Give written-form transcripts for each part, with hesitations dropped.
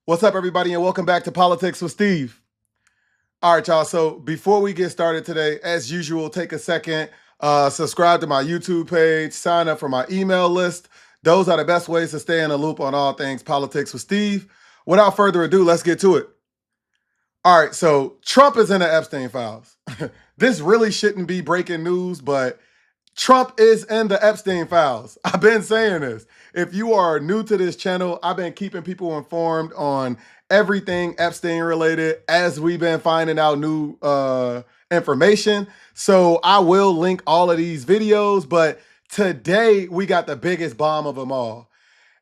What's up, everybody, and welcome back to Politics with Steve. All right, y'all. So before we get started today, as usual, take a second, subscribe to my YouTube page, sign up for my email list. Those are the best ways to stay in the loop on all things Politics with Steve. Without further ado, let's get to it. All right, so Trump is in the Epstein files. This really shouldn't be breaking news, but Trump is in the Epstein files. I've been saying this. If you are new to this channel, I've been keeping people informed on everything Epstein related as we've been finding out new information. So I will link all of these videos, but today we got the biggest bomb of them all.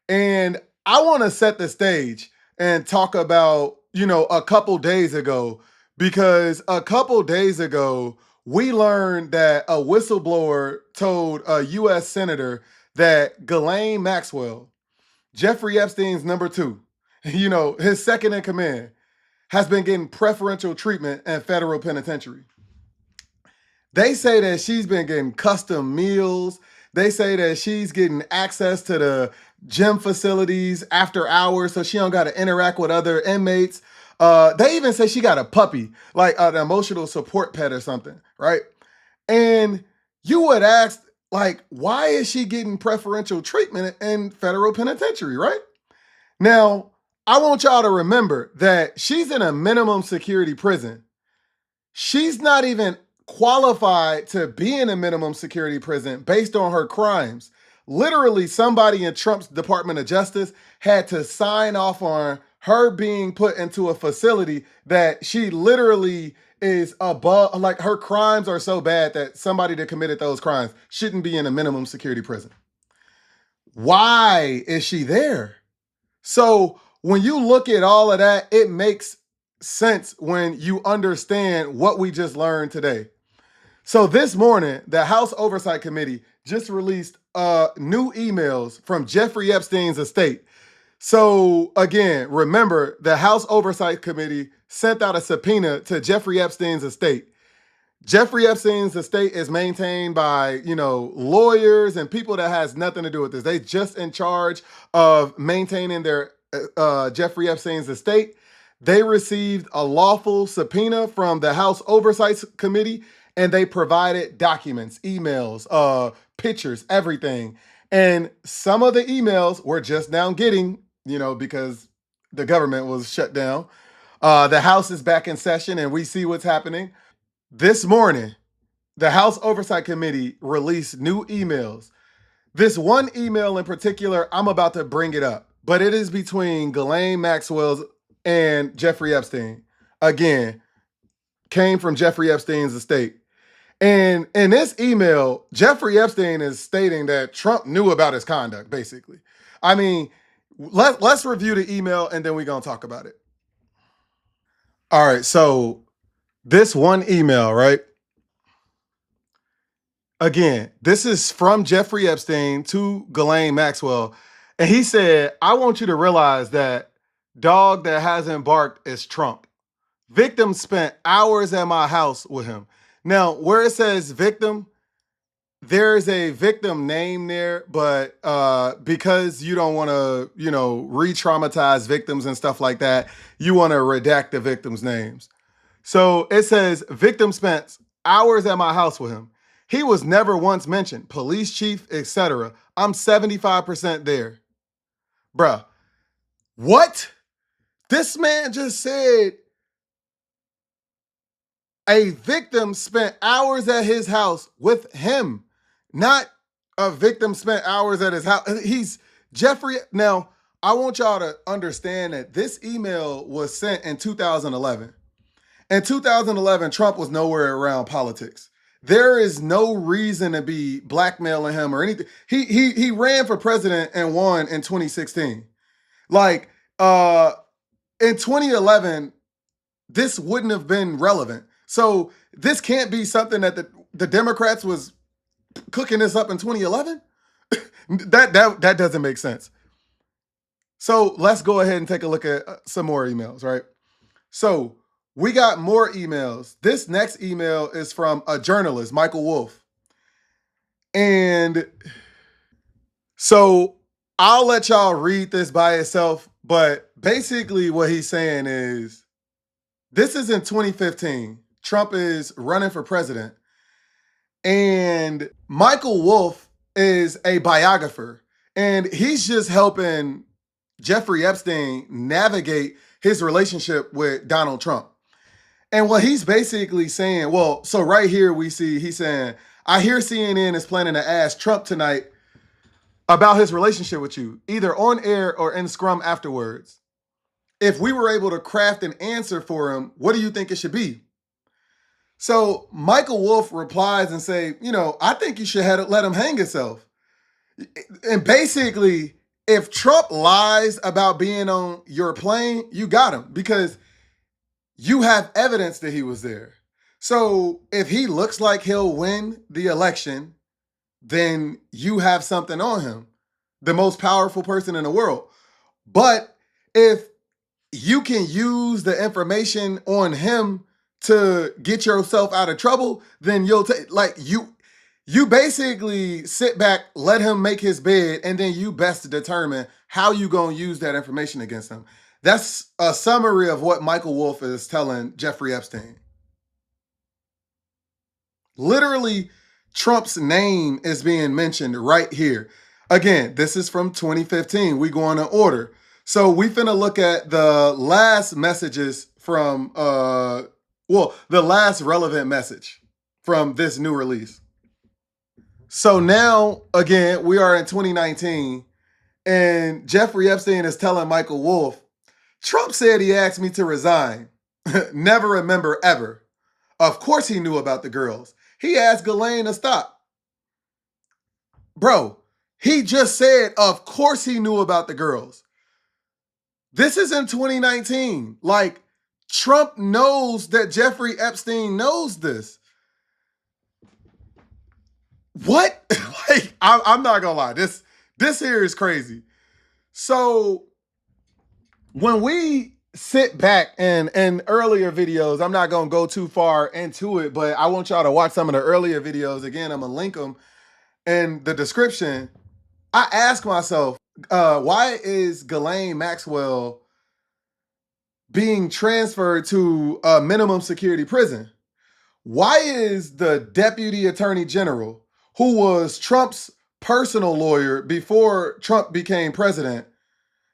And I want to set the stage and talk about, a couple days ago, because a couple days ago, we learned that a whistleblower told a U.S. senator that Ghislaine Maxwell, Jeffrey Epstein's number two, his second in command, has been getting preferential treatment in federal penitentiary. They say that she's been getting custom meals. They say that she's getting access to the gym facilities after hours so she don't got to interact with other inmates. They even say she got a puppy, like an emotional support pet or something, right? And you would ask, like, why is she getting preferential treatment in federal penitentiary, right? Now, I want y'all to remember that she's in a minimum security prison. She's not even qualified to be in a minimum security prison based on her crimes. Literally, somebody in Trump's Department of Justice had to sign off on her being put into a facility that she literally is above, like her crimes are so bad that somebody that committed those crimes shouldn't be in a minimum security prison. Why is she there? So when you look at all of that, it makes sense when you understand what we just learned today. So this morning, the House Oversight Committee just released new emails from Jeffrey Epstein's estate. So again, remember, the House Oversight Committee sent out a subpoena to Jeffrey Epstein's estate. Jeffrey Epstein's estate is maintained by, lawyers and people that has nothing to do with this. They just in charge of maintaining their Jeffrey Epstein's estate. They received a lawful subpoena from the House Oversight Committee, and they provided documents, emails, pictures, everything. And some of the emails we're just now getting, because the government was shut down. The House is back in session, and we see what's happening. This morning, the House Oversight Committee released new emails. This one email in particular, I'm about to bring it up, but it is between Ghislaine Maxwell and Jeffrey Epstein. Again, came from Jeffrey Epstein's estate. And in this email, Jeffrey Epstein is stating that Trump knew about his conduct, basically. I mean, let's review the email and then we're going to talk about it. All right, so this one email, right? Again, this is from Jeffrey Epstein to Ghislaine Maxwell. And he said, I want you to realize that dog that hasn't barked is Trump. Victim spent hours at my house with him. Now, where it says victim, there's a victim name there, but because you don't want to, re-traumatize victims and stuff like that, you want to redact the victims' names. So it says victim spent hours at my house with him. He was never once mentioned, police chief, etc. I'm 75% there. Bruh, what? This man just said a victim spent hours at his house with him, not a victim spent hours at his house. He's Jeffrey. Now, I want y'all to understand that this email was sent in 2011. In 2011, Trump was nowhere around politics. There is no reason to be blackmailing him or anything. He ran for president and won in 2016. Like in 2011, this wouldn't have been relevant. So this can't be something that the Democrats was cooking this up in 2011. that doesn't make sense. So let's go ahead and take a look at some more emails, right? So we got more emails. This next email is from a journalist, Michael Wolff. And so I'll let y'all read this by itself, but basically what he's saying is this is in 2015. Trump is running for president, and Michael Wolff is a biographer, and he's just helping Jeffrey Epstein navigate his relationship with Donald Trump. And what he's basically saying, well, so right here we see he's saying, I hear CNN is planning to ask Trump tonight about his relationship with you, either on air or in scrum afterwards. If we were able to craft an answer for him, what do you think it should be? So Michael Wolff replies and say, I think you should let him hang himself. And basically, if Trump lies about being on your plane, you got him because you have evidence that he was there. So if he looks like he'll win the election, then you have something on him, the most powerful person in the world. But if you can use the information on him to get yourself out of trouble, then you'll take you basically sit back, let him make his bed, and then you best determine how you gonna use that information against him. That's a summary of what Michael Wolff is telling Jeffrey Epstein. Literally, Trump's name is being mentioned right here. Again, this is from 2015. We go in order. So we finna look at the last messages from, the last relevant message from this new release. So now, again, we are in 2019, and Jeffrey Epstein is telling Michael Wolff, Trump said he asked me to resign. Never remember ever. Of course he knew about the girls. He asked Ghislaine to stop. Bro, he just said, of course he knew about the girls. This is in 2019. Like, Trump knows that Jeffrey Epstein knows this. What? I'm not gonna lie. This here is crazy. So when we sit back and in earlier videos, I'm not gonna go too far into it, but I want y'all to watch some of the earlier videos. Again, I'm gonna link them in the description. I ask myself, why is Ghislaine Maxwell being transferred to a minimum security prison? Why is the Deputy Attorney General, who was Trump's personal lawyer before Trump became president,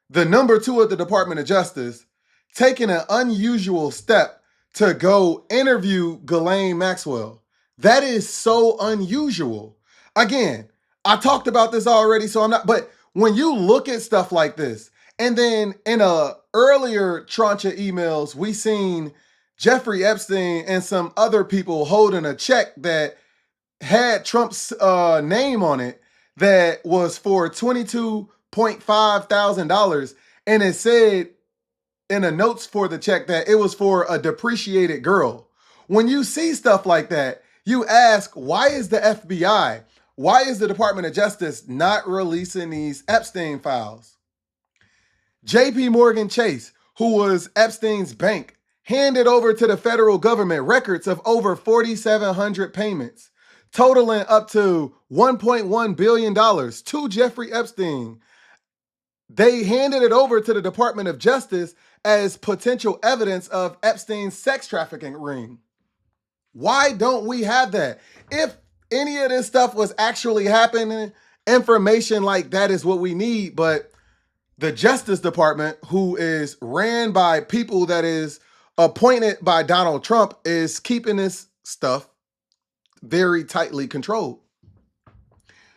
the number 2 at the Department of Justice, taking an unusual step to go interview Ghislaine Maxwell? That is so unusual. Again, I talked about this already, so I'm not, but when you look at stuff like this, and then in a earlier tranche of emails, we seen Jeffrey Epstein and some other people holding a check that had Trump's name on it that was for $22.5 thousand, and it said in the notes for the check that it was for a depreciated girl. When you see stuff like that, you ask, why is the FBI, why is the Department of Justice not releasing these Epstein files? JP Morgan Chase, who was Epstein's bank, handed over to the federal government records of over 4,700 payments, totaling up to $1.1 billion to Jeffrey Epstein. They handed it over to the Department of Justice as potential evidence of Epstein's sex trafficking ring. Why don't we have that? If any of this stuff was actually happening, information like that is what we need, but the Justice Department, who is ran by people that is appointed by Donald Trump, is keeping this stuff very tightly controlled.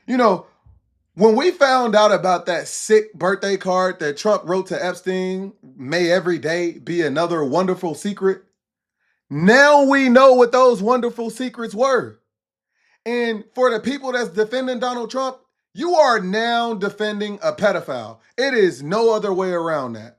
When we found out about that sick birthday card that Trump wrote to Epstein, may every day be another wonderful secret, now we know what those wonderful secrets were. And for the people that's defending Donald Trump, you are now defending a pedophile. It is no other way around that.